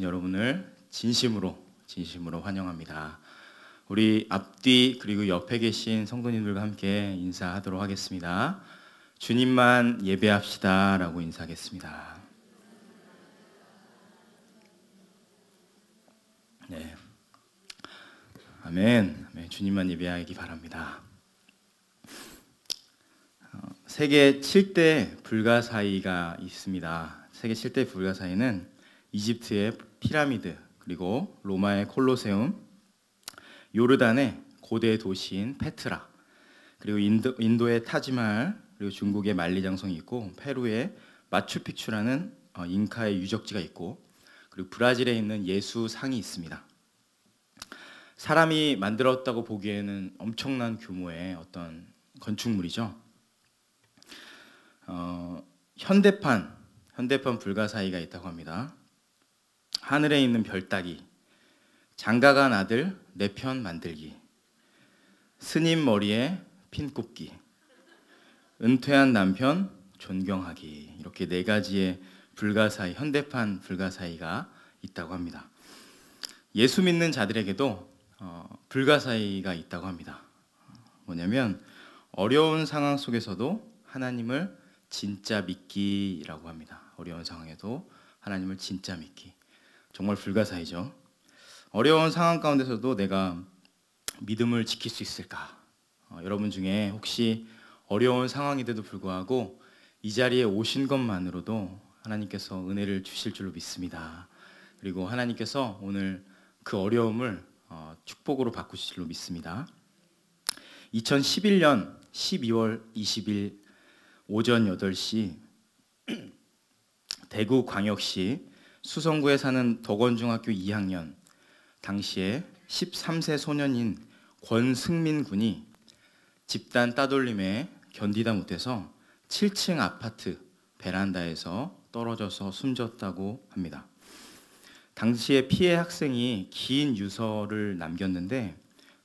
오신 여러분을 진심으로 환영합니다. 우리 앞뒤 그리고 옆에 계신 성도님들과 함께 인사하도록 하겠습니다. 주님만 예배합시다 라고 인사하겠습니다. 네, 아멘. 주님만 예배하기 바랍니다. 세계 7대 불가사의가 있습니다. 세계 7대 불가사의는 이집트의 피라미드, 그리고 로마의 콜로세움, 요르단의 고대 도시인 페트라, 그리고 인도의 타지마할, 그리고 중국의 만리장성이 있고, 페루의 마추픽추라는 잉카의 유적지가 있고, 그리고 브라질에 있는 예수상이 있습니다. 사람이 만들었다고 보기에는 엄청난 규모의 어떤 건축물이죠. 현대판 불가사의가 있다고 합니다. 하늘에 있는 별 따기, 장가간 아들 내 편 만들기, 스님 머리에 핀 꼽기, 은퇴한 남편 존경하기, 이렇게 네 가지의 불가사의, 현대판 불가사의가 있다고 합니다. 예수 믿는 자들에게도 불가사의가 있다고 합니다. 뭐냐면 어려운 상황 속에서도 하나님을 진짜 믿기라고 합니다. 어려운 상황에도 하나님을 진짜 믿기, 정말 불가사의죠. 어려운 상황 가운데서도 내가 믿음을 지킬 수 있을까? 여러분 중에 혹시 어려운 상황인데도 불구하고 이 자리에 오신 것만으로도 하나님께서 은혜를 주실 줄로 믿습니다. 그리고 하나님께서 오늘 그 어려움을 축복으로 바꾸실 줄로 믿습니다. 2011년 12월 20일 오전 8시 대구광역시 수성구에 사는 덕원중학교 2학년, 당시에 13세 소년인 권승민 군이 집단 따돌림에 견디다 못해서 7층 아파트 베란다에서 떨어져서 숨졌다고 합니다. 당시에 피해 학생이 긴 유서를 남겼는데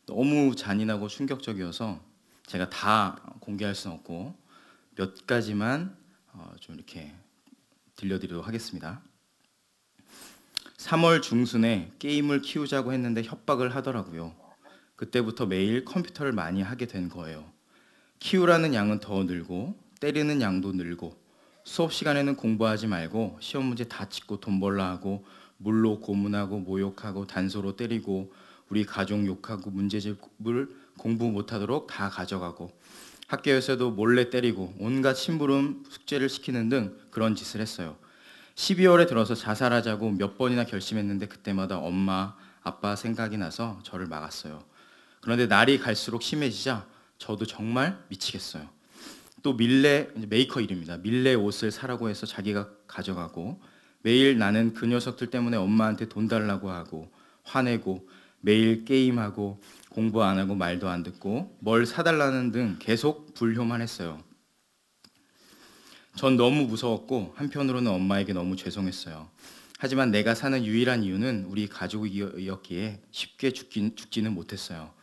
너무 잔인하고 충격적이어서 제가 다 공개할 수는 없고 몇 가지만 좀 이렇게 들려드리도록 하겠습니다. 3월 중순에 게임을 키우자고 했는데 협박을 하더라고요. 그때부터 매일 컴퓨터를 많이 하게 된 거예요. 키우라는 양은 더 늘고 때리는 양도 늘고, 수업 시간에는 공부하지 말고 시험 문제 다 찍고 돈 벌라 하고, 물로 고문하고 모욕하고 단소로 때리고, 우리 가족 욕하고, 문제집을 공부 못하도록 다 가져가고, 학교에서도 몰래 때리고 온갖 심부름 숙제를 시키는 등 그런 짓을 했어요. 12월에 들어서 자살하자고 몇 번이나 결심했는데 그때마다 엄마, 아빠 생각이 나서 저를 막았어요. 그런데 날이 갈수록 심해지자 저도 정말 미치겠어요. 또 메이커 일입니다. 밀레 옷을 사라고 해서 자기가 가져가고, 매일 나는 그 녀석들 때문에 엄마한테 돈 달라고 하고 화내고, 매일 게임하고 공부 안 하고 말도 안 듣고 뭘 사달라는 등 계속 불효만 했어요. 전 너무 무서웠고 한편으로는 엄마에게 너무 죄송했어요. 하지만 내가 사는 유일한 이유는 우리 가족이었기에 쉽게 죽지는 못했어요.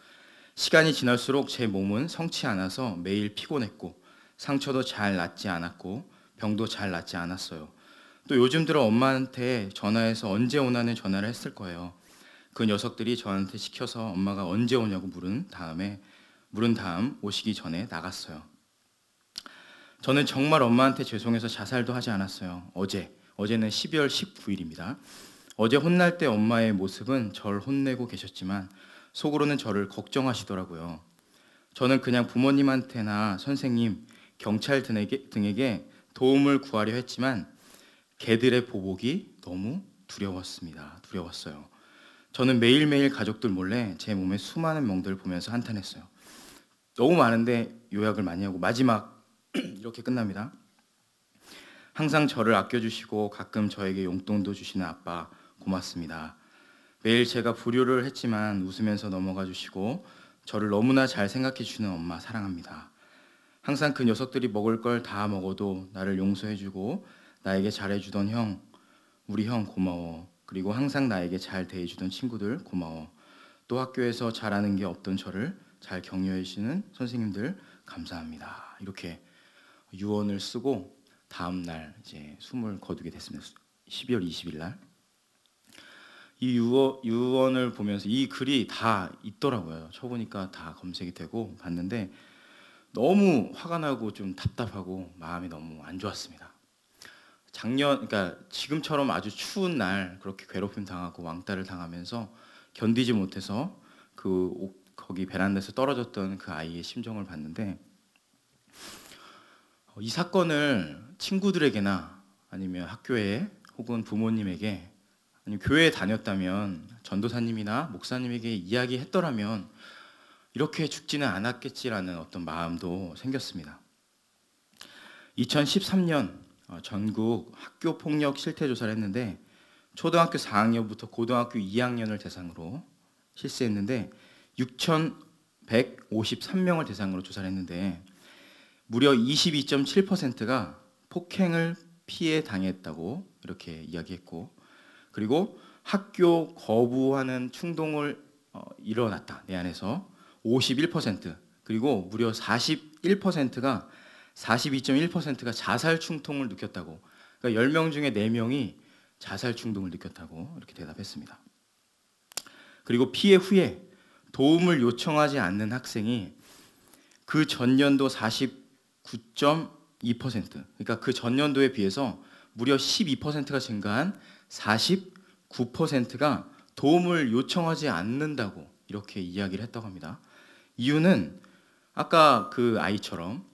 시간이 지날수록 제 몸은 성치 않아서 매일 피곤했고, 상처도 잘 낫지 않았고 병도 잘 낫지 않았어요. 또 요즘 들어 엄마한테 전화해서 언제 오나는 전화를 했을 거예요. 그 녀석들이 저한테 시켜서 엄마가 언제 오냐고 물은 다음 오시기 전에 나갔어요. 저는 정말 엄마한테 죄송해서 자살도 하지 않았어요. 어제는 12월 19일입니다. 어제 혼날 때 엄마의 모습은 절 혼내고 계셨지만 속으로는 저를 걱정하시더라고요. 저는 그냥 부모님한테나 선생님, 경찰 등에게 도움을 구하려 했지만 개들의 보복이 너무 두려웠어요. 저는 매일매일 가족들 몰래 제 몸의 수많은 멍들을 보면서 한탄했어요. 너무 많은데 요약을 많이 하고 마지막 이렇게 끝납니다. 항상 저를 아껴주시고 가끔 저에게 용돈도 주시는 아빠 고맙습니다. 매일 제가 불효를 했지만 웃으면서 넘어가 주시고 저를 너무나 잘 생각해 주시는 엄마 사랑합니다. 항상 그 녀석들이 먹을 걸 다 먹어도 나를 용서해주고 나에게 잘해주던 우리 형 고마워. 그리고 항상 나에게 잘 대해주던 친구들 고마워. 또 학교에서 잘하는 게 없던 저를 잘 격려해 주시는 선생님들 감사합니다. 이렇게 유언을 쓰고 다음 날 이제 숨을 거두게 됐습니다. 12월 20일 날. 이 유언을 보면서 이 글이 다 있더라고요. 쳐보니까 다 검색이 되고 봤는데 너무 화가 나고 좀 답답하고 마음이 너무 안 좋았습니다. 그러니까 지금처럼 아주 추운 날 그렇게 괴롭힘 당하고 왕따를 당하면서 견디지 못해서 거기 베란다에서 떨어졌던 그 아이의 심정을 봤는데, 이 사건을 친구들에게나 아니면 학교에 혹은 부모님에게 아니면 교회에 다녔다면 전도사님이나 목사님에게 이야기했더라면 이렇게 죽지는 않았겠지라는 어떤 마음도 생겼습니다. 2013년 전국 학교 폭력 실태 조사를 했는데 초등학교 4학년부터 고등학교 2학년을 대상으로 실시했는데 6,153명을 대상으로 조사를 했는데 무려 22.7%가 폭행을 피해 당했다고 이렇게 이야기했고, 그리고 학교 거부하는 충동을 일어났다 내 안에서 51%, 그리고 무려 42.1%가 자살 충동을 느꼈다고. 그러니까 10명 중에 4명이 자살 충동을 느꼈다고 이렇게 대답했습니다. 그리고 피해 후에 도움을 요청하지 않는 학생이 그 전년도 49.2%, 그러니까 그 전년도에 비해서 무려 12%가 증가한 49%가 도움을 요청하지 않는다고 이렇게 이야기를 했다고 합니다. 이유는 아까 그 아이처럼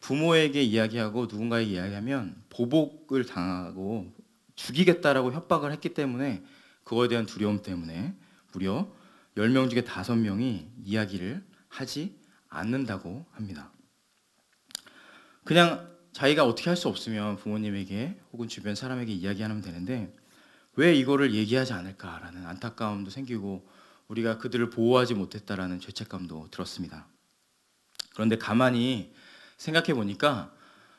부모에게 이야기하고 누군가에게 이야기하면 보복을 당하고 죽이겠다라고 협박을 했기 때문에, 그거에 대한 두려움 때문에 무려 10명 중에 5명이 이야기를 하지 않는다고 합니다. 그냥 자기가 어떻게 할 수 없으면 부모님에게 혹은 주변 사람에게 이야기하면 되는데 왜 이거를 얘기하지 않을까라는 안타까움도 생기고 우리가 그들을 보호하지 못했다라는 죄책감도 들었습니다. 그런데 가만히 생각해 보니까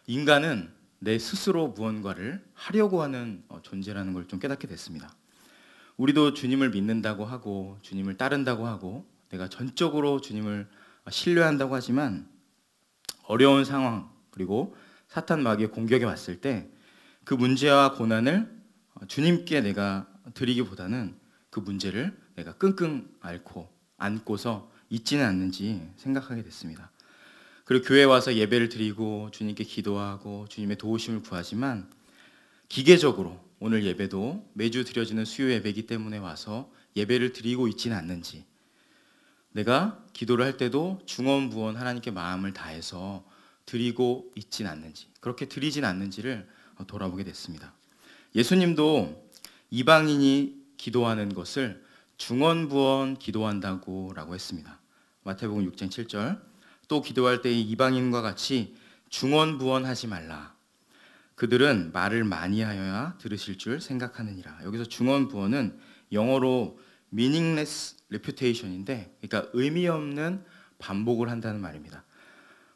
인간은 내 스스로 무언가를 하려고 하는 존재라는 걸 좀 깨닫게 됐습니다. 우리도 주님을 믿는다고 하고 주님을 따른다고 하고 내가 전적으로 주님을 신뢰한다고 하지만 어려운 상황 그리고 사탄 마귀의 공격이 왔을 때 그 문제와 고난을 주님께 내가 드리기보다는 그 문제를 내가 끙끙 앓고 안고서 있지는 않는지 생각하게 됐습니다. 그리고 교회에 와서 예배를 드리고 주님께 기도하고 주님의 도우심을 구하지만 기계적으로 오늘 예배도 매주 드려지는 수요 예배이기 때문에 와서 예배를 드리고 있지는 않는지, 내가 기도를 할 때도 중언부언 하나님께 마음을 다해서 드리고 있지는 않는지, 그렇게 드리진 않는지를 돌아보게 됐습니다. 예수님도 이방인이 기도하는 것을 중언부언 기도한다고 라고 했습니다. 마태복음 6장 7절, 또 기도할 때 이방인과 같이 중언부언하지 말라. 그들은 말을 많이 하여야 들으실 줄 생각하느니라. 여기서 중언부언은 영어로 meaningless repetition인데, 그러니까 의미 없는 반복을 한다는 말입니다.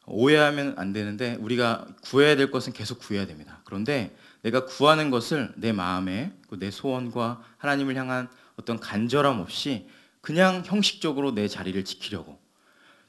오해하면 안 되는데 우리가 구해야 될 것은 계속 구해야 됩니다. 그런데 내가 구하는 것을 내 마음에 내 소원과 하나님을 향한 어떤 간절함 없이 그냥 형식적으로 내 자리를 지키려고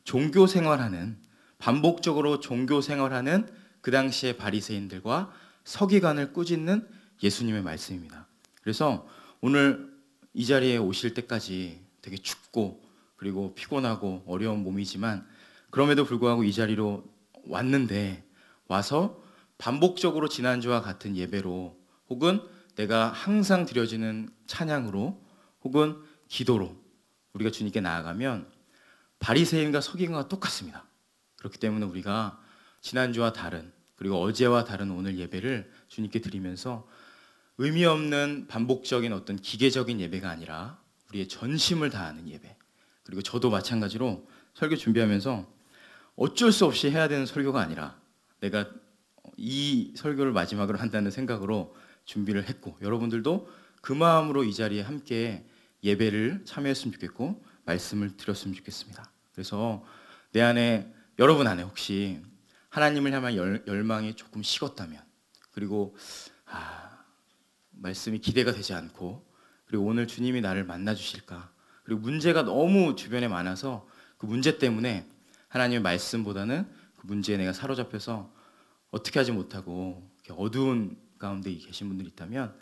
종교 생활하는, 반복적으로 종교 생활하는 그 당시의 바리새인들과 서기관을 꾸짖는 예수님의 말씀입니다. 그래서 오늘 이 자리에 오실 때까지 되게 춥고 그리고 피곤하고 어려운 몸이지만 그럼에도 불구하고 이 자리로 왔는데, 와서 반복적으로 지난주와 같은 예배로 혹은 내가 항상 드려지는 찬양으로 혹은 기도로 우리가 주님께 나아가면 바리새인과 서기관과 똑같습니다. 그렇기 때문에 우리가 지난주와 다른, 그리고 어제와 다른 오늘 예배를 주님께 드리면서 의미 없는 반복적인 어떤 기계적인 예배가 아니라 우리의 전심을 다하는 예배, 그리고 저도 마찬가지로 설교 준비하면서 어쩔 수 없이 해야 되는 설교가 아니라 내가 이 설교를 마지막으로 한다는 생각으로 준비를 했고, 여러분들도 그 마음으로 이 자리에 함께 예배를 참여했으면 좋겠고 말씀을 드렸으면 좋겠습니다. 그래서 내 안에, 여러분 안에 혹시 하나님을 향한 열망이 조금 식었다면, 그리고 말씀이 기대가 되지 않고, 그리고 오늘 주님이 나를 만나 주실까, 그리고 문제가 너무 주변에 많아서 그 문제 때문에 하나님의 말씀보다는 그 문제에 내가 사로잡혀서 어떻게 하지 못하고 어두운 가운데 계신 분들이 있다면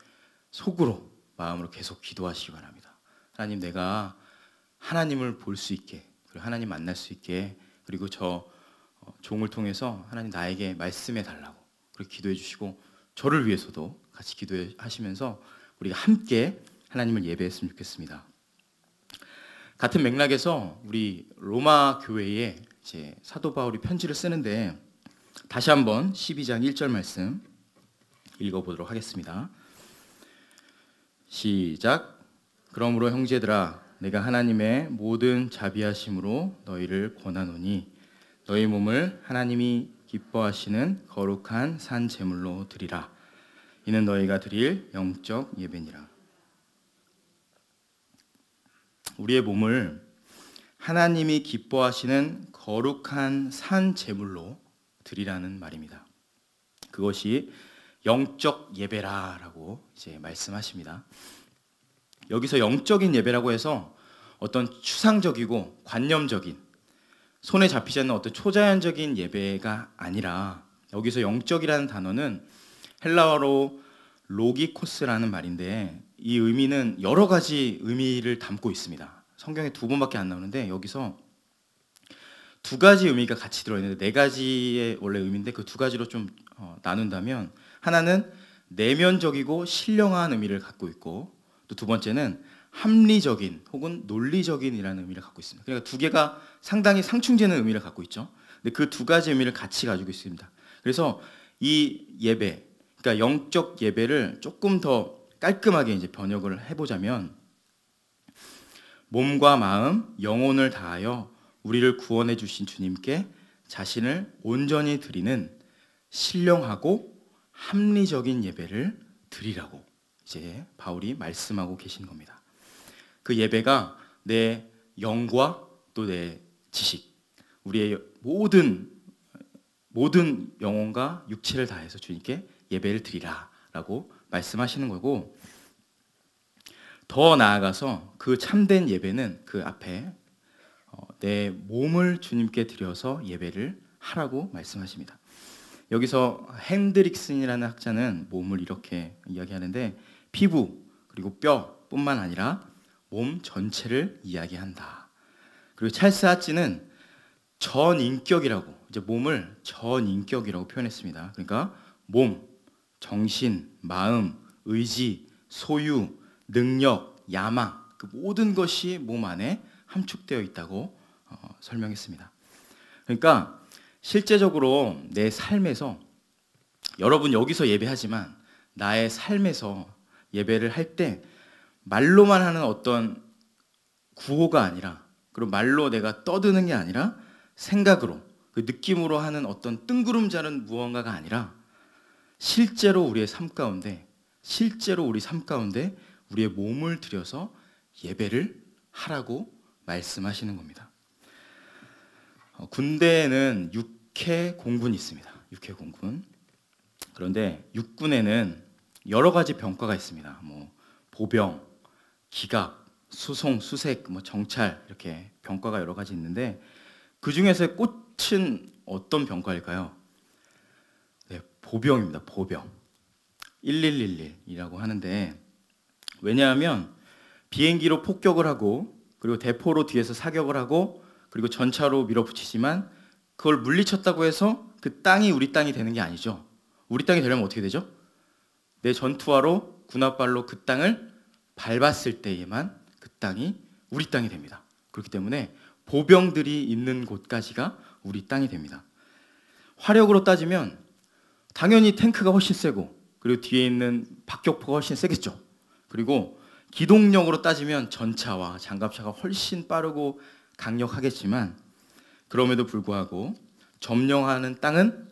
속으로 마음으로 계속 기도하시기 바랍니다. 하나님, 내가 하나님을 볼 수 있게, 그리고 하나님 만날 수 있게, 그리고 저 종을 통해서 하나님 나에게 말씀해 달라고 그렇게 기도해 주시고, 저를 위해서도 같이 기도하시면서 우리가 함께 하나님을 예배했으면 좋겠습니다. 같은 맥락에서 우리 로마 교회에 이제 사도 바울이 편지를 쓰는데, 다시 한번 12장 1절 말씀 읽어보도록 하겠습니다. 시작. 그러므로 형제들아, 내가 하나님의 모든 자비하심으로 너희를 권하노니 너희 몸을 하나님이 기뻐하시는 거룩한 산 제물로 드리라. 이는 너희가 드릴 영적 예배니라. 우리의 몸을 하나님이 기뻐하시는 거룩한 산 제물로 드리라는 말입니다. 그것이 영적 예배라라고 이제 말씀하십니다. 여기서 영적인 예배라고 해서 어떤 추상적이고 관념적인, 손에 잡히지 않는 어떤 초자연적인 예배가 아니라, 여기서 영적이라는 단어는 헬라어로 로기코스라는 말인데, 이 의미는 여러 가지 의미를 담고 있습니다. 성경에 2번밖에 안 나오는데 여기서 2가지 의미가 같이 들어있는데, 4가지의 원래 의미인데 그 2가지로 좀 나눈다면, 하나는 내면적이고 신령한 의미를 갖고 있고, 또 2번째는 합리적인 혹은 논리적인이라는 의미를 갖고 있습니다. 그러니까 2개가 상당히 상충되는 의미를 갖고 있죠. 근데 그 2가지 의미를 같이 가지고 있습니다. 그래서 이 예배, 그러니까 영적 예배를 조금 더 깔끔하게 이제 번역을 해보자면, 몸과 마음, 영혼을 다하여 우리를 구원해 주신 주님께 자신을 온전히 드리는 신령하고 합리적인 예배를 드리라고 이제 바울이 말씀하고 계시는 겁니다. 그 예배가 내 영과 또 내 지식, 우리의 모든 영혼과 육체를 다해서 주님께 예배를 드리라라고 말씀하시는 거고, 더 나아가서 그 참된 예배는 그 앞에 내 몸을 주님께 드려서 예배를 하라고 말씀하십니다. 여기서 핸드릭슨이라는 학자는 몸을 이렇게 이야기하는데, 피부 그리고 뼈뿐만 아니라 몸 전체를 이야기한다. 그리고 찰스 하츠는 전인격이라고, 이제 몸을 전인격이라고 표현했습니다. 그러니까 몸, 정신, 마음, 의지, 소유, 능력, 야망, 그 모든 것이 몸 안에 함축되어 있다고 설명했습니다. 그러니까 실제적으로 내 삶에서, 여러분 여기서 예배하지만 나의 삶에서 예배를 할 때 말로만 하는 어떤 구호가 아니라, 그리고 말로 내가 떠드는 게 아니라 생각으로, 그 느낌으로 하는 어떤 뜬구름 자는 무언가가 아니라, 실제로 우리의 삶 가운데, 우리의 몸을 들여서 예배를 하라고 말씀하시는 겁니다. 군대에는 육해 공군이 있습니다. 육해 공군. 그런데 육군에는 여러 가지 병과가 있습니다. 뭐 보병, 기갑, 수송, 수색, 뭐 정찰, 이렇게 병과가 여러 가지 있는데, 그 중에서 꽃은 어떤 병과일까요? 네, 보병입니다. 보병. 1111이라고 하는데, 왜냐하면 비행기로 폭격을 하고, 그리고 대포로 뒤에서 사격을 하고, 그리고 전차로 밀어붙이지만, 그걸 물리쳤다고 해서 그 땅이 우리 땅이 되는 게 아니죠. 우리 땅이 되려면 어떻게 되죠? 내 전투화로, 군홧발로 그 땅을 밟았을 때에만 그 땅이 우리 땅이 됩니다. 그렇기 때문에 보병들이 있는 곳까지가 우리 땅이 됩니다. 화력으로 따지면 당연히 탱크가 훨씬 세고, 그리고 뒤에 있는 박격포가 훨씬 세겠죠. 그리고 기동력으로 따지면 전차와 장갑차가 훨씬 빠르고 강력하겠지만, 그럼에도 불구하고 점령하는 땅은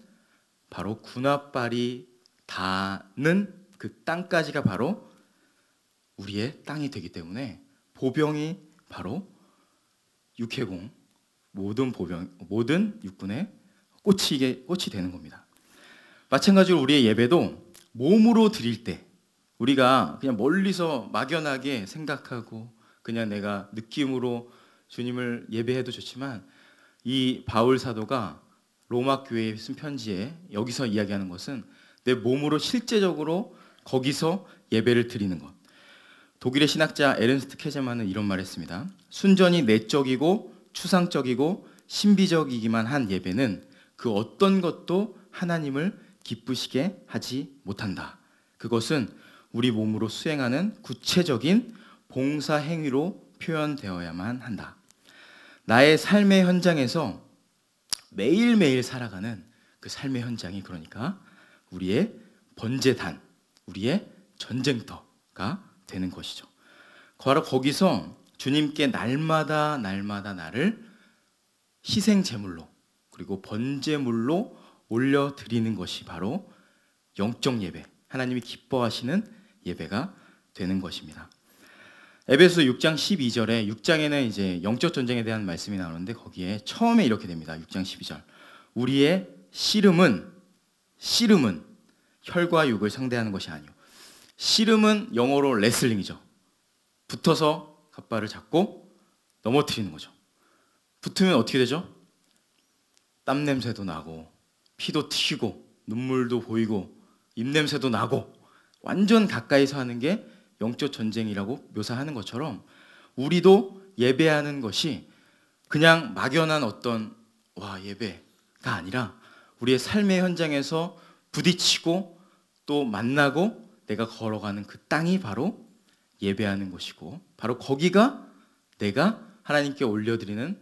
바로 군홧발이 닿는 그 땅까지가 바로 우리의 땅이 되기 때문에, 보병이 바로 육해공, 모든 육군의 꽃이 되는 겁니다. 마찬가지로 우리의 예배도 몸으로 드릴 때, 우리가 그냥 멀리서 막연하게 생각하고 그냥 내가 느낌으로 주님을 예배해도 좋지만, 이 바울 사도가 로마 교회에 쓴 편지에 여기서 이야기하는 것은 내 몸으로 실제적으로 거기서 예배를 드리는 것. 독일의 신학자 에른스트 케제만은 이런 말을 했습니다. 순전히 내적이고 추상적이고 신비적이기만 한 예배는 그 어떤 것도 하나님을 기쁘시게 하지 못한다. 그것은 우리 몸으로 수행하는 구체적인 봉사 행위로 표현되어야만 한다. 나의 삶의 현장에서 매일매일 살아가는 그 삶의 현장이 그러니까 우리의 번제단, 우리의 전쟁터가 되는 것이죠. 바로 거기서 주님께 날마다 나를 희생 제물로 그리고 번제물로 올려드리는 것이 바로 영적 예배, 하나님이 기뻐하시는 예배가 되는 것입니다. 에베소 6장 12절에 6장에는 이제 영적 전쟁에 대한 말씀이 나오는데 거기에 처음에 이렇게 됩니다. 6장 12절. 우리의 씨름은 혈과 육을 상대하는 것이 아니요. 씨름은 영어로 레슬링이죠. 붙어서 갓발을 잡고 넘어뜨리는 거죠. 붙으면 어떻게 되죠? 땀 냄새도 나고 피도 튀고 눈물도 보이고 입냄새도 나고 완전 가까이서 하는 게 영적 전쟁이라고 묘사하는 것처럼 우리도 예배하는 것이 그냥 막연한 어떤 예배가 아니라 우리의 삶의 현장에서 부딪히고 또 만나고 내가 걸어가는 그 땅이 바로 예배하는 곳이고 바로 거기가 내가 하나님께 올려드리는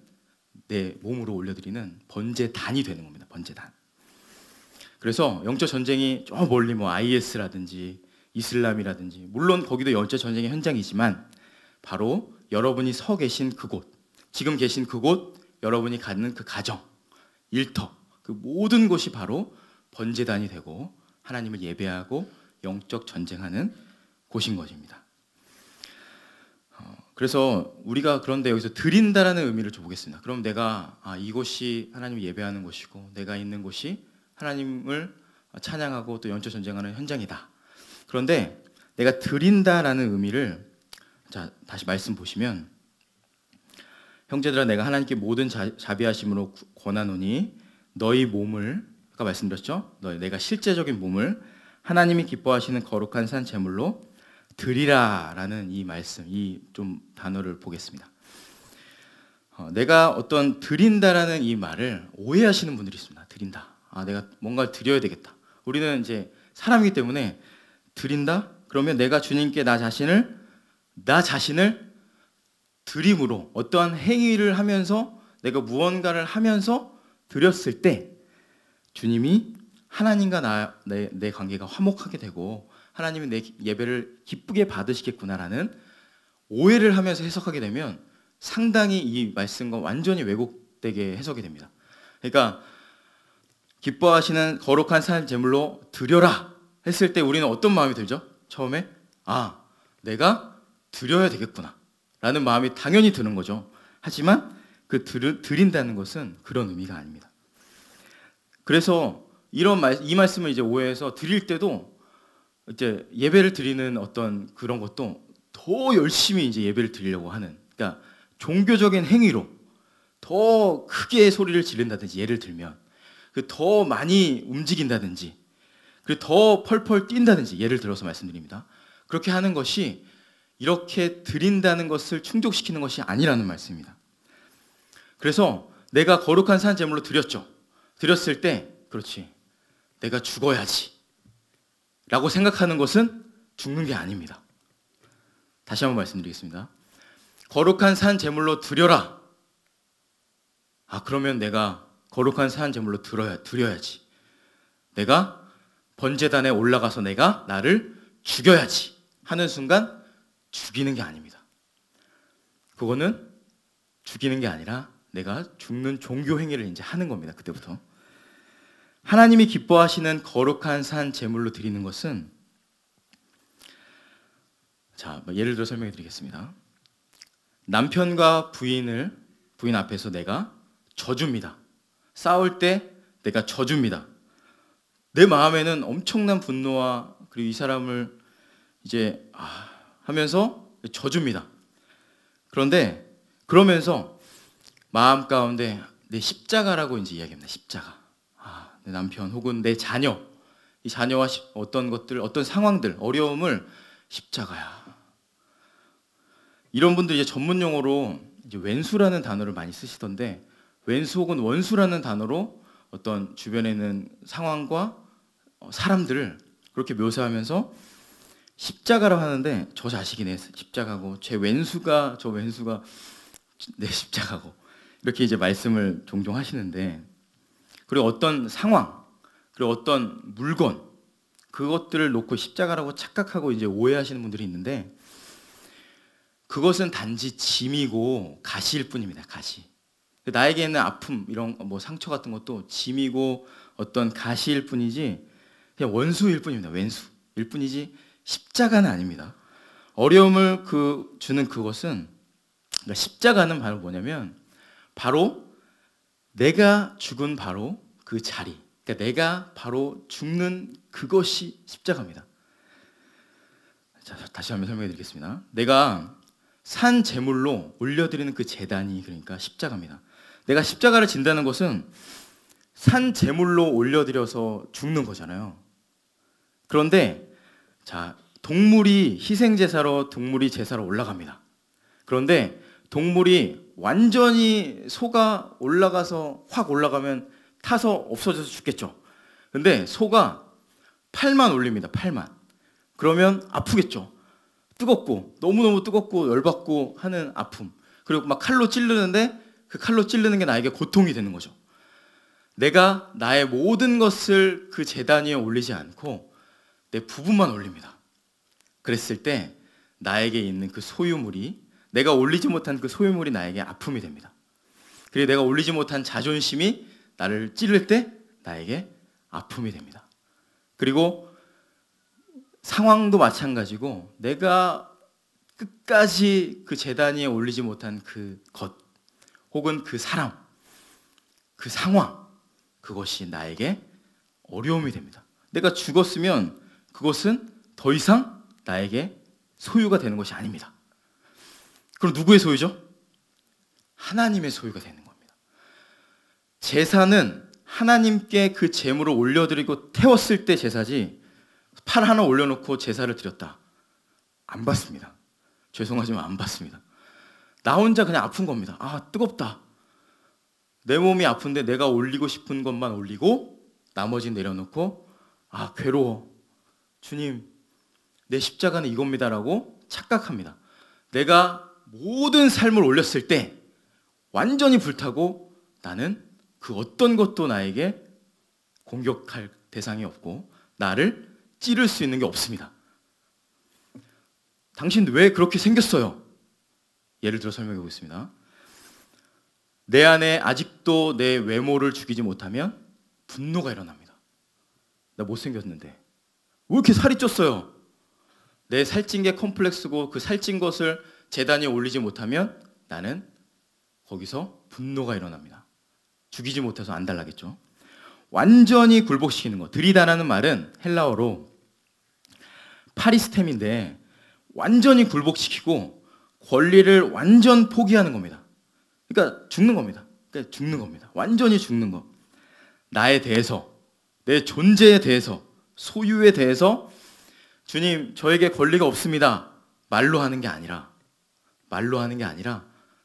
내 몸으로 올려드리는 번제단이 되는 겁니다. 번제단. 그래서 영적 전쟁이 저 멀리 IS라든지 이슬람이라든지 물론 거기도 영적 전쟁의 현장이지만 바로 여러분이 서 계신 그곳, 지금 계신 그곳, 여러분이 갖는 그 가정, 일터, 그 모든 곳이 바로 번제단이 되고 하나님을 예배하고 영적 전쟁하는 곳인 것입니다. 그래서 우리가 그런데 여기서 드린다라는 의미를 좀 보겠습니다. 그럼 내가 이곳이 하나님을 예배하는 곳이고 내가 있는 곳이 하나님을 찬양하고 또 영적 전쟁하는 현장이다. 그런데 내가 드린다라는 의미를 다시 말씀 보시면 형제들아 내가 하나님께 모든 자비하심으로 권하노니 너희 몸을 아까 말씀드렸죠? 내가 실제적인 몸을 하나님이 기뻐하시는 거룩한 산 제물로 드리라라는 이 말씀, 이 좀 단어를 보겠습니다. 내가 어떤 드린다라는 이 말을 오해하시는 분들이 있습니다. 드린다. 내가 뭔가를 드려야 되겠다. 우리는 이제 사람이기 때문에 드린다? 그러면 내가 주님께 나 자신을 드림으로 어떠한 행위를 하면서 내가 무언가를 하면서 드렸을 때 주님이 하나님과 내 관계가 화목하게 되고 하나님이 내 예배를 기쁘게 받으시겠구나라는 오해를 하면서 해석하게 되면 상당히 이 말씀과 완전히 왜곡되게 해석이 됩니다. 그러니까 기뻐하시는 거룩한 산 제물로 드려라 했을 때 우리는 어떤 마음이 들죠? 처음에 내가 드려야 되겠구나 라는 마음이 당연히 드는 거죠. 하지만 그 드린다는 것은 그런 의미가 아닙니다. 그래서 이 말씀을 이제 오해해서 드릴 때도 이제 예배를 드리는 어떤 그런 것도 더 열심히 이제 예배를 드리려고 하는, 그러니까 종교적인 행위로 더 크게 소리를 지른다든지, 예를 들면 더 많이 움직인다든지, 그리고 더 펄펄 뛴다든지, 예를 들어서 말씀드립니다. 그렇게 하는 것이 이렇게 드린다는 것을 충족시키는 것이 아니라는 말씀입니다. 그래서 내가 거룩한 산 제물로 드렸죠. 드렸을 때 그렇지, 내가 죽어야지 라고 생각하는 것은 죽는 게 아닙니다. 다시 한번 말씀드리겠습니다. 거룩한 산 제물로 드려라. 그러면 내가 거룩한 산 제물로 드려야지. 내가 번제단에 올라가서 내가 나를 죽여야지 하는 순간 죽이는 게 아닙니다. 그거는 죽이는 게 아니라 내가 죽는 종교 행위를 이제 하는 겁니다. 그때부터. 하나님이 기뻐하시는 거룩한 산 제물로 드리는 것은, 예를 들어 설명해 드리겠습니다. 남편과 부인 앞에서 내가 져줍니다. 싸울 때 내가 져줍니다. 내 마음에는 엄청난 분노와 그리고 이 사람을 이제 하면서 져줍니다. 그런데 그러면서 마음 가운데 내 십자가라고 이제 이야기합니다. 십자가. 내 남편 혹은 내 자녀, 이 자녀와 어떤 것들, 어떤 상황들, 어려움을 십자가야. 이런 분들이 이제 전문 용어로 이제 왼수라는 단어를 많이 쓰시던데, 왼수 혹은 원수라는 단어로 어떤 주변에 있는 상황과 사람들을 그렇게 묘사하면서 십자가라고 하는데, 저 자식이 내 십자가고 제 왼수가 저 왼수가 내 십자가고, 이렇게 이제 말씀을 종종 하시는데, 그리고 어떤 상황, 그리고 어떤 물건, 그것들을 놓고 십자가라고 착각하고 이제 오해하시는 분들이 있는데, 그것은 단지 짐이고 가시일 뿐입니다. 가시. 나에게 있는 아픔, 이런 뭐 상처 같은 것도 짐이고 어떤 가시일 뿐이지, 그냥 원수일 뿐입니다. 왼수일 뿐이지 십자가는 아닙니다. 어려움을 주는 그것은, 그러니까 십자가는 바로 뭐냐면, 바로 내가 죽은 바로 그 자리, 그러니까 내가 바로 죽는 그것이 십자가입니다. 자, 다시 한번 설명해 드리겠습니다. 내가 산 제물로 올려드리는 그 제단이 그러니까 십자가입니다. 내가 십자가를 진다는 것은 산 제물로 올려드려서 죽는 거잖아요. 그런데 자, 동물이 희생제사로 동물이 제사로 올라갑니다. 그런데 동물이 완전히 소가 올라가서 확 올라가면 타서 없어져서 죽겠죠. 근데 소가 팔만 올립니다. 팔만. 그러면 아프겠죠. 뜨겁고 너무너무 뜨겁고 열받고 하는 아픔. 그리고 막 칼로 찌르는데 그 칼로 찌르는 게 나에게 고통이 되는 거죠. 내가 나의 모든 것을 그 제단 위에 올리지 않고 내 부분만 올립니다. 그랬을 때 나에게 있는 그 소유물이, 내가 올리지 못한 그 소유물이 나에게 아픔이 됩니다. 그리고 내가 올리지 못한 자존심이 나를 찌를 때 나에게 아픔이 됩니다. 그리고 상황도 마찬가지고, 내가 끝까지 그 제단 위에 올리지 못한 그 것, 혹은 그 사람, 그 상황, 그것이 나에게 어려움이 됩니다. 내가 죽었으면 그것은 더 이상 나에게 소유가 되는 것이 아닙니다. 그럼 누구의 소유죠? 하나님의 소유가 되는 겁니다. 제사는 하나님께 그 제물을 올려드리고 태웠을 때 제사지, 팔 하나 올려놓고 제사를 드렸다, 안 받습니다. 죄송하지만 안 받습니다. 나 혼자 그냥 아픈 겁니다. 아, 뜨겁다. 내 몸이 아픈데 내가 올리고 싶은 것만 올리고 나머지 내려놓고, 아, 괴로워. 주님, 내 십자가는 이겁니다라고 착각합니다. 내가 모든 삶을 올렸을 때 완전히 불타고, 나는 그 어떤 것도 나에게 공격할 대상이 없고 나를 찌를 수 있는 게 없습니다. 당신 왜 그렇게 생겼어요? 예를 들어 설명해 보겠습니다. 내 안에 아직도 내 외모를 죽이지 못하면 분노가 일어납니다. 나 못생겼는데 왜 이렇게 살이 쪘어요? 내 살찐 게 컴플렉스고, 그 살찐 것을 제단 위에 올리지 못하면 나는 거기서 분노가 일어납니다. 죽이지 못해서 안 달라겠죠. 완전히 굴복시키는 것, 들이다라는 말은 헬라어로 파리스템인데, 완전히 굴복시키고 권리를 완전 포기하는 겁니다. 그러니까 죽는 겁니다. 그러니까 죽는 겁니다. 완전히 죽는 것. 나에 대해서, 내 존재에 대해서, 소유에 대해서 주님, 저에게 권리가 없습니다, 말로 하는 게 아니라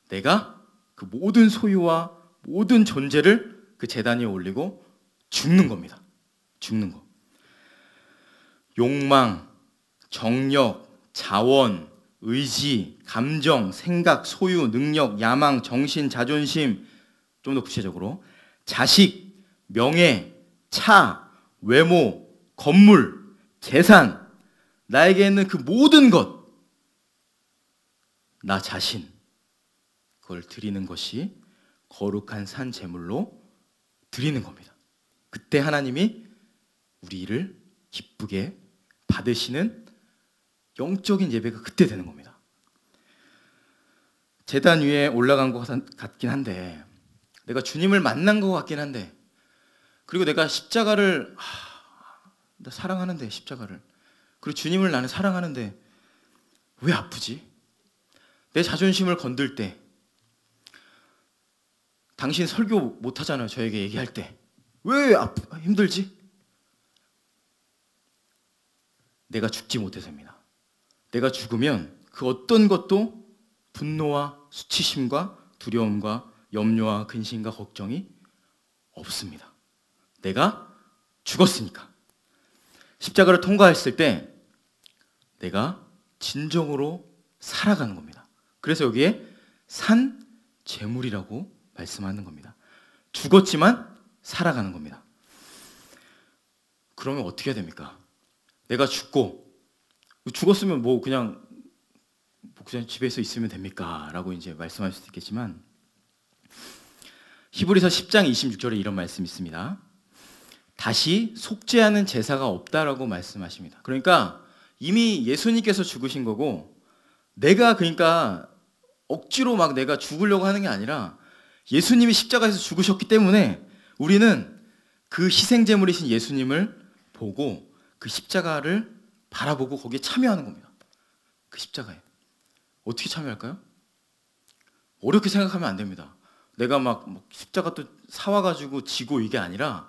내가 그 모든 소유와 모든 존재를 그 제단 위에 올리고 죽는 겁니다. 죽는 거. 욕망, 정력, 자원, 의지, 감정, 생각, 소유, 능력, 야망, 정신, 자존심, 좀 더 구체적으로 자식, 명예, 차, 외모, 건물, 재산, 나에게 있는 그 모든 것, 나 자신, 그걸 드리는 것이 거룩한 산 제물로 드리는 겁니다. 그때 하나님이 우리를 기쁘게 받으시는 영적인 예배가 그때 되는 겁니다. 제단 위에 올라간 것 같긴 한데, 내가 주님을 만난 것 같긴 한데, 그리고 내가 십자가를 나 사랑하는데, 십자가를, 그리고 주님을 나는 사랑하는데 왜 아프지? 내 자존심을 건들 때, 당신 설교 못하잖아요, 저에게 얘기할 때. 왜 힘들지? 내가 죽지 못해서입니다. 내가 죽으면 그 어떤 것도 분노와 수치심과 두려움과 염려와 근심과 걱정이 없습니다. 내가 죽었으니까. 십자가를 통과했을 때 내가 진정으로 살아가는 겁니다. 그래서 여기에 산 제물이라고 말씀하는 겁니다. 죽었지만 살아가는 겁니다. 그러면 어떻게 해야 됩니까? 내가 죽었으면 뭐 그냥 집에서 있으면 됩니까? 라고 이제 말씀할 수도 있겠지만, 히브리서 10장 26절에 이런 말씀이 있습니다. 다시 속죄하는 제사가 없다라고 말씀하십니다. 그러니까 이미 예수님께서 죽으신 거고, 내가 그러니까 억지로 막 내가 죽으려고 하는 게 아니라 예수님이 십자가에서 죽으셨기 때문에 우리는 그 희생제물이신 예수님을 보고 그 십자가를 바라보고 거기에 참여하는 겁니다. 그 십자가에. 어떻게 참여할까요? 어렵게 생각하면 안 됩니다. 내가 막 십자가 또 사와가지고 지고 이게 아니라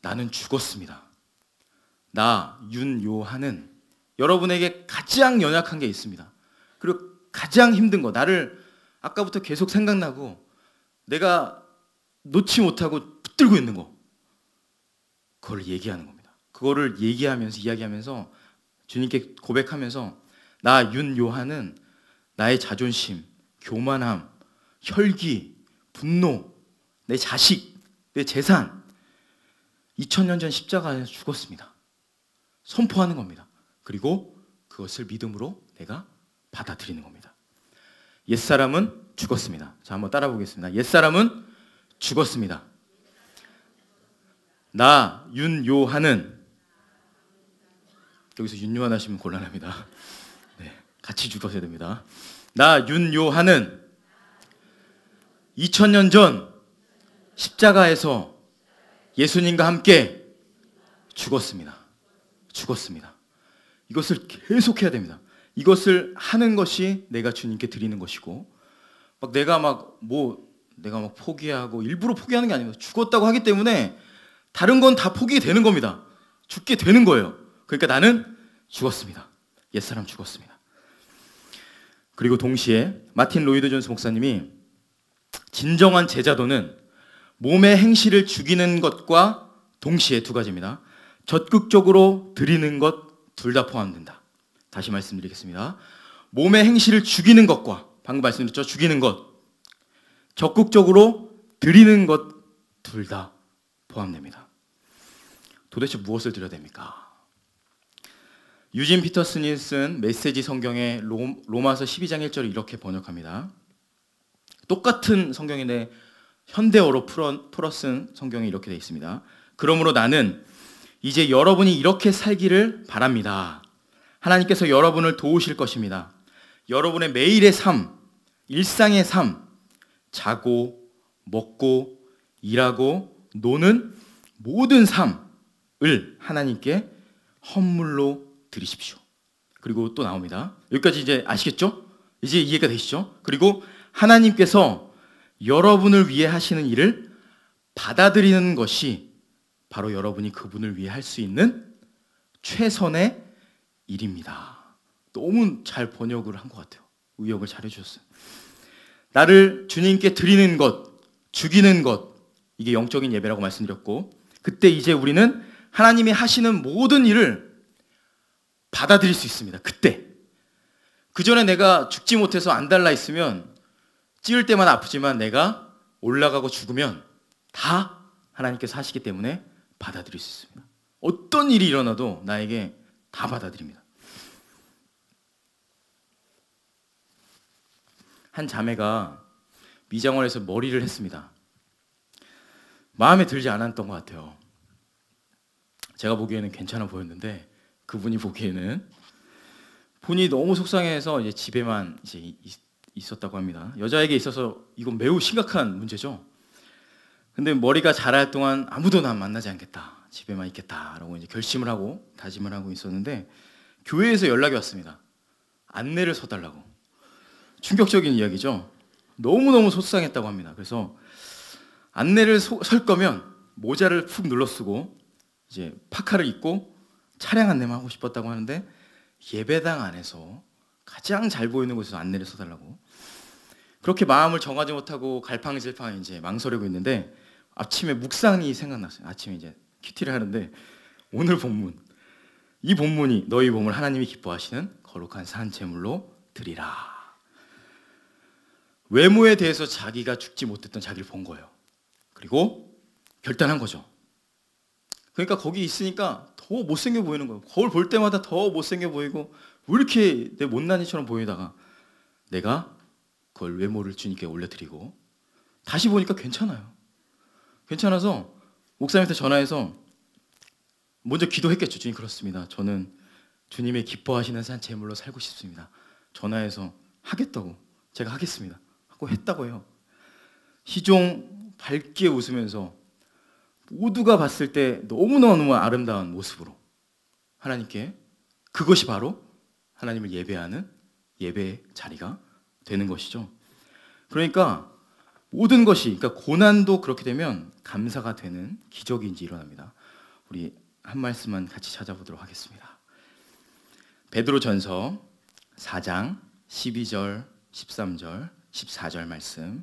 나는 죽었습니다. 나 윤요한은 여러분에게 가장 연약한 게 있습니다. 그리고 가장 힘든 거, 나를 아까부터 계속 생각나고 내가 놓지 못하고 붙들고 있는 거, 그걸 얘기하는 겁니다. 그거를 이야기하면서 주님께 고백하면서 나 윤요한은 나의 자존심, 교만함, 혈기, 분노, 내 자식, 내 재산 2000년 전 십자가에서 죽었습니다. 선포하는 겁니다. 그리고 그것을 믿음으로 내가 받아들이는 겁니다. 옛사람은 죽었습니다. 자, 한번 따라 보겠습니다. 옛사람은 죽었습니다. 나 윤요한은, 여기서 윤요한 하시면 곤란합니다. 네, 같이 죽어야 됩니다. 나 윤요한은 2000년 전 십자가에서 예수님과 함께 죽었습니다. 이것을 계속해야 됩니다. 이것을 하는 것이 내가 주님께 드리는 것이고, 내가 포기하고 일부러 포기하는 게 아닙니다. 죽었다고 하기 때문에 다른 건 다 포기가 되는 겁니다. 죽게 되는 거예요. 그러니까 나는 죽었습니다. 옛사람 죽었습니다. 그리고 동시에 마틴 로이드 존스 목사님이 진정한 제자도는 몸의 행실을 죽이는 것과 동시에 두 가지입니다. 적극적으로 드리는 것 둘 다 포함된다. 다시 말씀드리겠습니다. 몸의 행실을 죽이는 것과, 방금 말씀드렸죠? 죽이는 것, 적극적으로 드리는 것 둘 다 포함됩니다. 도대체 무엇을 드려야 됩니까? 유진 피터슨이 쓴 메시지 성경의 로마서 12장 1절을 이렇게 번역합니다. 똑같은 성경인데 현대어로 풀어 쓴 성경이 이렇게 되어 있습니다. 그러므로 나는 이제 여러분이 이렇게 살기를 바랍니다. 하나님께서 여러분을 도우실 것입니다. 여러분의 매일의 삶, 일상의 삶, 자고, 먹고, 일하고, 노는 모든 삶을 하나님께 헌물로 드리십시오. 그리고 또 나옵니다. 여기까지 이제 아시겠죠? 이제 이해가 되시죠? 그리고 하나님께서 여러분을 위해 하시는 일을 받아들이는 것이 바로 여러분이 그분을 위해 할 수 있는 최선의 일입니다. 너무 잘 번역을 한 것 같아요. 의역을 잘 해주셨어요. 나를 주님께 드리는 것, 죽이는 것, 이게 영적인 예배라고 말씀드렸고, 그때 이제 우리는 하나님이 하시는 모든 일을 받아들일 수 있습니다. 그때. 그 전에 내가 죽지 못해서 안 달라 있으면 찌을 때만 아프지만 내가 올라가고 죽으면 다 하나님께서 하시기 때문에 받아들일 수 있습니다. 어떤 일이 일어나도 나에게 다 받아들입니다. 한 자매가 미장원에서 머리를 했습니다. 마음에 들지 않았던 것 같아요. 제가 보기에는 괜찮아 보였는데 그분이 보기에는 본인이 너무 속상해서 이제 집에만 이제 있었다고 합니다. 여자에게 있어서 이건 매우 심각한 문제죠. 근데 머리가 자랄 동안 아무도 난 만나지 않겠다, 집에만 있겠다라고 이제 결심을 하고 다짐을 하고 있었는데 교회에서 연락이 왔습니다. 안내를 서달라고. 충격적인 이야기죠. 너무너무 속상했다고 합니다. 그래서 안내를 설 거면 모자를 푹 눌러쓰고 이제 파카를 입고 차량 안내만 하고 싶었다고 하는데 예배당 안에서 가장 잘 보이는 곳에서 안내를 써달라고. 그렇게 마음을 정하지 못하고 갈팡질팡 이제 망설이고 있는데 아침에 묵상이 생각났어요. 아침에 이제 큐티를 하는데 오늘 본문, 이 본문이 너희 몸을 하나님이 기뻐하시는 거룩한 산 제물로 드리라. 외모에 대해서 자기가 죽지 못했던 자기를 본 거예요. 그리고 결단한 거죠. 그러니까 거기 있으니까 더 못생겨 보이는 거예요. 거울 볼 때마다 더 못생겨 보이고 왜 이렇게 내 못난이처럼 보이다가 내가 그걸 외모를 주님께 올려드리고 다시 보니까 괜찮아요. 괜찮아서 목사님한테 전화해서 먼저 기도했겠죠. 주님, 그렇습니다. 저는 주님의 기뻐하시는 산 제물로 살고 싶습니다. 전화해서 하겠다고, 제가 하겠습니다 하고 했다고 해요. 희종 밝게 웃으면서 모두가 봤을 때 너무너무 아름다운 모습으로 하나님께, 그것이 바로 하나님을 예배하는 예배의 자리가 되는 것이죠. 그러니까 모든 것이, 그러니까 고난도 그렇게 되면 감사가 되는 기적이 이제 일어납니다. 우리 한 말씀만 같이 찾아보도록 하겠습니다. 베드로전서 4장 12절, 13절, 14절 말씀.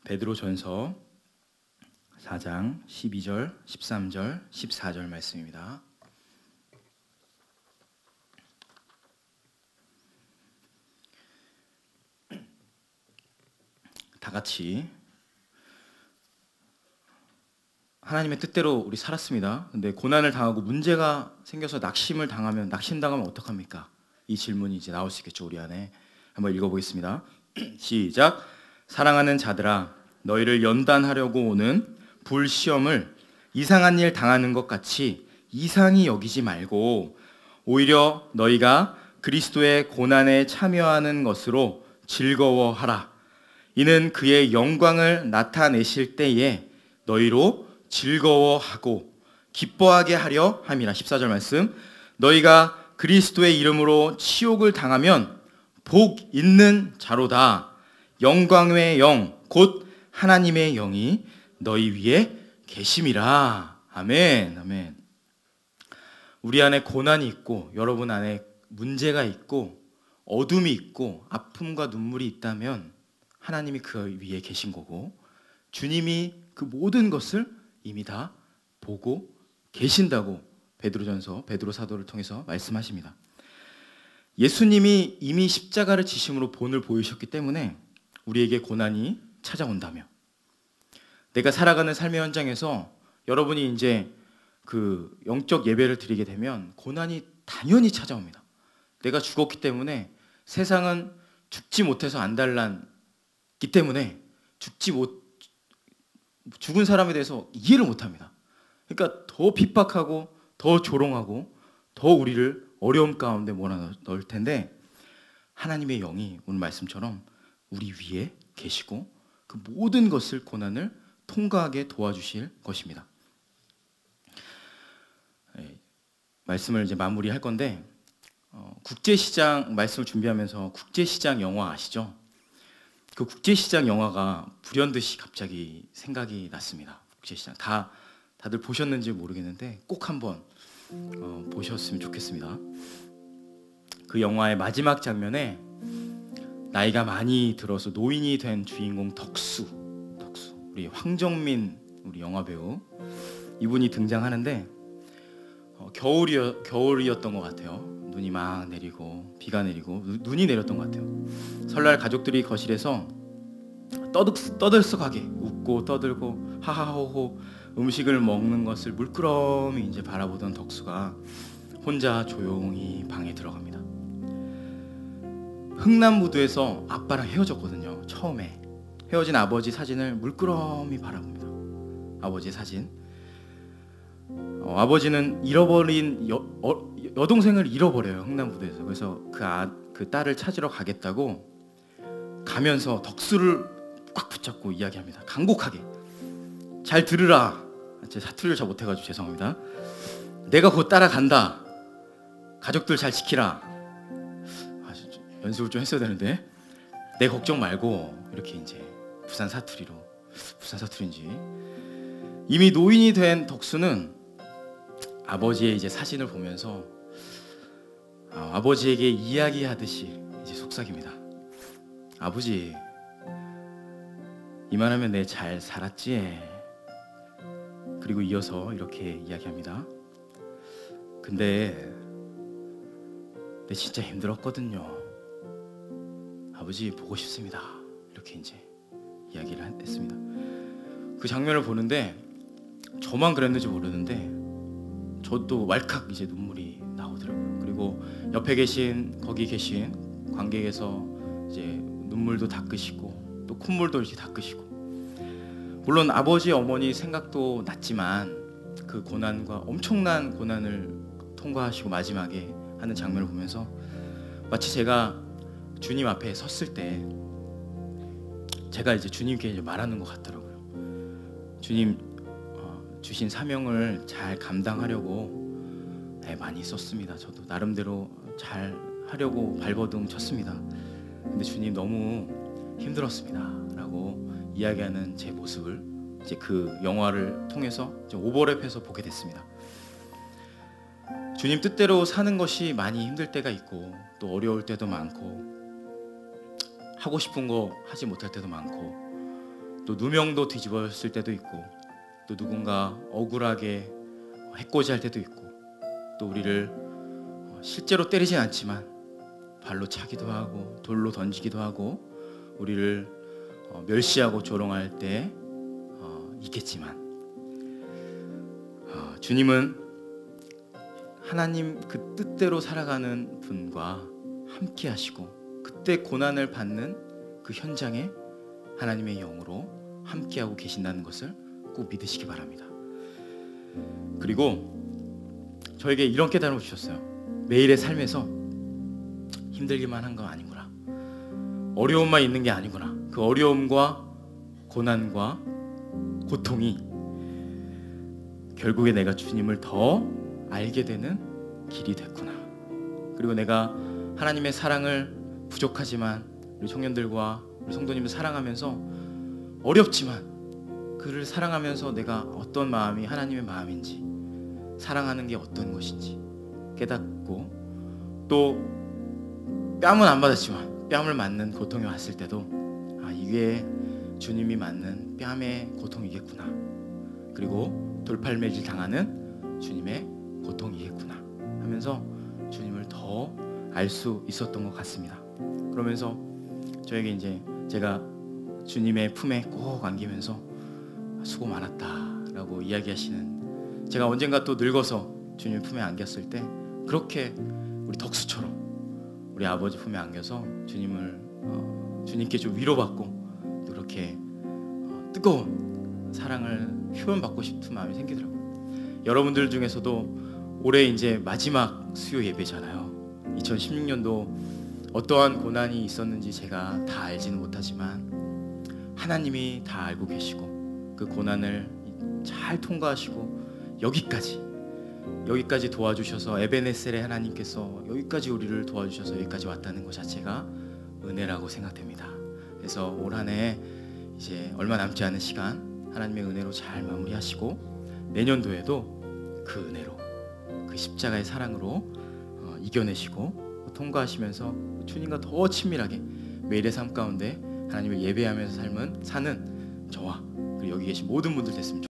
베드로전서 4장 12절, 13절, 14절 말씀입니다. 다 같이. 하나님의 뜻대로 우리 살았습니다. 근데 고난을 당하고 문제가 생겨서 낙심당하면 어떡합니까? 이 질문이 이제 나올 수 있겠죠, 우리 안에. 한번 읽어보겠습니다. 시작. 사랑하는 자들아, 너희를 연단하려고 오는 불시험을 이상한 일 당하는 것 같이 이상히 여기지 말고 오히려 너희가 그리스도의 고난에 참여하는 것으로 즐거워하라. 이는 그의 영광을 나타내실 때에 너희로 즐거워하고 기뻐하게 하려 함이라. 14절 말씀. 너희가 그리스도의 이름으로 치욕을 당하면 복 있는 자로다. 영광의 영 곧 하나님의 영이 너희 위에 계심이라. 아멘. 아멘. 우리 안에 고난이 있고 여러분 안에 문제가 있고 어둠이 있고 아픔과 눈물이 있다면 하나님이 그 위에 계신 거고 주님이 그 모든 것을 이미 다 보고 계신다고 베드로전서 베드로 사도를 통해서 말씀하십니다. 예수님이 이미 십자가를 지심으로 본을 보이셨기 때문에 우리에게 고난이 찾아온다며, 내가 살아가는 삶의 현장에서 여러분이 이제 그 영적 예배를 드리게 되면 고난이 당연히 찾아옵니다. 내가 죽었기 때문에 세상은 죽지 못해서 안달났기 때문에 죽은 사람에 대해서 이해를 못합니다. 그러니까 더 핍박하고 더 조롱하고 더 우리를 어려움 가운데 몰아넣을 텐데 하나님의 영이 오늘 말씀처럼 우리 위에 계시고 그 모든 것을, 고난을 통과하게 도와주실 것입니다. 말씀을 이제 마무리할 건데 국제시장 말씀을 준비하면서 국제시장 영화 아시죠? 그 국제시장 영화가 불현듯이 갑자기 생각이 났습니다. 국제시장 다들 보셨는지 모르겠는데 꼭 한번 보셨으면 좋겠습니다. 그 영화의 마지막 장면에 나이가 많이 들어서 노인이 된 주인공 덕수 우리 황정민, 우리 영화배우, 이분이 등장하는데 겨울이었던 것 같아요. 눈이 막 내리고 비가 내리고 눈이 내렸던 것 같아요. 설날 가족들이 거실에서 떠들썩하게 웃고 떠들고 하하호호 음식을 먹는 것을 물끄러미 이제 바라보던 덕수가 혼자 조용히 방에 들어갑니다. 흥남무드에서 아빠랑 헤어졌거든요. 처음에 헤어진 아버지 사진을 물끄러미 바라봅니다. 아버지의 사진. 아버지는 잃어버린 여동생을 잃어버려요. 흥남무드에서. 그래서 그 딸을 찾으러 가겠다고 가면서 덕수를 꽉 붙잡고 이야기합니다. 간곡하게. 잘 들으라. 제 사투리를 잘 못해가지고 죄송합니다. 내가 곧 따라간다. 가족들 잘 지키라. 연습을 좀 했어야 되는데 내 걱정 말고 이렇게 이제 부산 사투리인지 이미 노인이 된 덕수는 아버지의 이제 사진을 보면서 아버지에게 이야기하듯이 이제 속삭입니다. 아버지, 이만하면 내 잘 살았지? 그리고 이어서 이렇게 이야기합니다. 근데 내 진짜 힘들었거든요. 아버지 보고 싶습니다. 이렇게 이제 이야기를 했습니다. 그 장면을 보는데 저만 그랬는지 모르는데 저도 왈칵 이제 눈물이 나오더라고요. 그리고 옆에 거기 계신 관객에서 이제 눈물도 닦으시고 또 콧물도 이렇게 닦으시고, 물론 아버지 어머니 생각도 났지만 그 엄청난 고난을 통과하시고 마지막에 하는 장면을 보면서 마치 제가 주님 앞에 섰을 때 제가 이제 주님께 이제 말하는 것 같더라고요. 주님, 주신 사명을 잘 감당하려고 많이 썼습니다. 저도 나름대로 잘 하려고 발버둥 쳤습니다. 근데 주님 너무 힘들었습니다 라고 이야기하는 제 모습을 이제 그 영화를 통해서 오버랩해서 보게 됐습니다. 주님 뜻대로 사는 것이 많이 힘들 때가 있고 또 어려울 때도 많고 하고 싶은 거 하지 못할 때도 많고 또 누명도 뒤집어졌을 때도 있고 또 누군가 억울하게 해코지할 때도 있고 또 우리를 실제로 때리진 않지만 발로 차기도 하고 돌로 던지기도 하고 우리를 멸시하고 조롱할 때 있겠지만 주님은 하나님 그 뜻대로 살아가는 분과 함께 하시고 그때 고난을 받는 그 현장에 하나님의 영으로 함께하고 계신다는 것을 꼭 믿으시기 바랍니다. 그리고 저에게 이런 깨달음을 주셨어요. 매일의 삶에서 힘들기만 한 거 아니구나, 어려움만 있는 게 아니구나, 그 어려움과 고난과 고통이 결국에 내가 주님을 더 알게 되는 길이 됐구나. 그리고 내가 하나님의 사랑을 부족하지만 우리 청년들과 우리 성도님을 사랑하면서 어렵지만 그를 사랑하면서 내가 어떤 마음이 하나님의 마음인지 사랑하는 게 어떤 것인지 깨닫고 또 뺨은 안 받았지만 뺨을 맞는 고통이 왔을 때도 이게 주님이 맞는 뺨의 고통이겠구나, 그리고 돌팔매질 당하는 주님의 고통이겠구나 하면서 주님을 더 알 수 있었던 것 같습니다. 그러면서 저에게 이제 제가 주님의 품에 꼭 안기면서 수고 많았다라고 이야기하시는, 제가 언젠가 또 늙어서 주님 품에 안겼을 때 그렇게 우리 덕수처럼 우리 아버지 품에 안겨서 주님께 좀 위로받고 또 그렇게 뜨거운 사랑을 표현받고 싶은 마음이 생기더라고요. 여러분들 중에서도 올해 이제 마지막 수요 예배잖아요. 2016년도 어떠한 고난이 있었는지 제가 다 알지는 못하지만 하나님이 다 알고 계시고 그 고난을 잘 통과하시고 여기까지 도와주셔서 에베네셀의 하나님께서 여기까지 우리를 도와주셔서 여기까지 왔다는 것 자체가 은혜라고 생각됩니다. 그래서 올 한 해 이제 얼마 남지 않은 시간 하나님의 은혜로 잘 마무리하시고 내년도에도 그 은혜로 그 십자가의 사랑으로 이겨내시고 통과하시면서 주님과 더 친밀하게 매일의 삶 가운데 하나님을 예배하면서 사는 저와 그리고 여기 계신 모든 분들 됐으면 좋겠습니다.